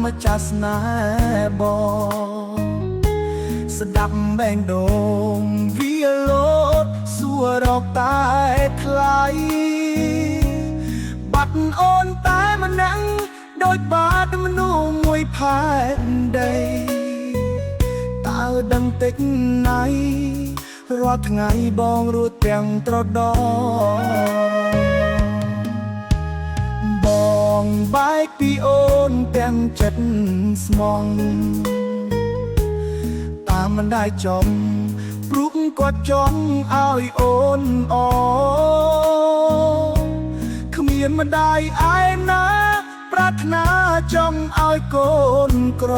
ម្ចាស់ស្នេហ៍បងស្ដាប់បែងដូងវាលោតសួររកតែថ្លៃបាត់អូនតែម្នាក់ដូចបាត់មនុស្សមួយផែនដីតើដឹងតិចណាស់រាល់ថ្ងៃបងរួចទាំងត្រដោបងបែកពីអូនទាំងចិត្តស្មងតាមមិនได้ចំព្រោះគាត់ចង់ឲ្យអូនអគ្មានម្ដាយឯណាប្រាថ្នាចង់ឲ្យកូនក្រ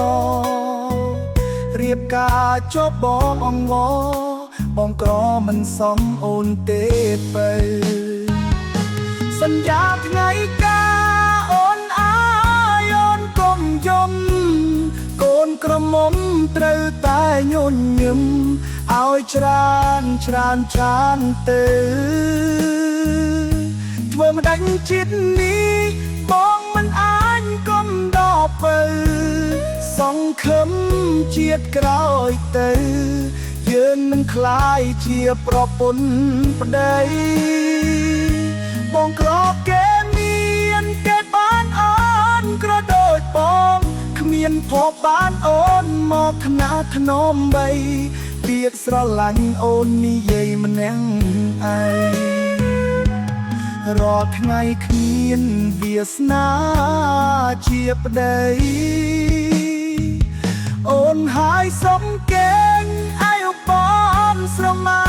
រៀបការចុះបងអង្វរបងក្រមិនសមអូនទេបើសន្យាថ្ងៃការអូនអាយអូនកុំយំកូនក្រមុំត្រូវតែញញឹមឲ្យច្រើនទៅធ្វើមិនដាច់ចិត្តនេះបងមិនអាចកុំដល់ទៅសង្ឃឹមជាតិក្រោយទៅយើងនឹងคล้ายជាប្រពន្ធប្តីបងក្រគេមានគេបានអូនក្រដូចបងគ្មានភពបានអូនមកថ្នាក់ថ្នមបីពាក្យស្រឡាញ់អូននិយាយម្នាក់ឯងរាល់ថ្ងៃគ្មានវាសនាជាប្តីអូនហើយសុំកេងអាយុបងស្រមោ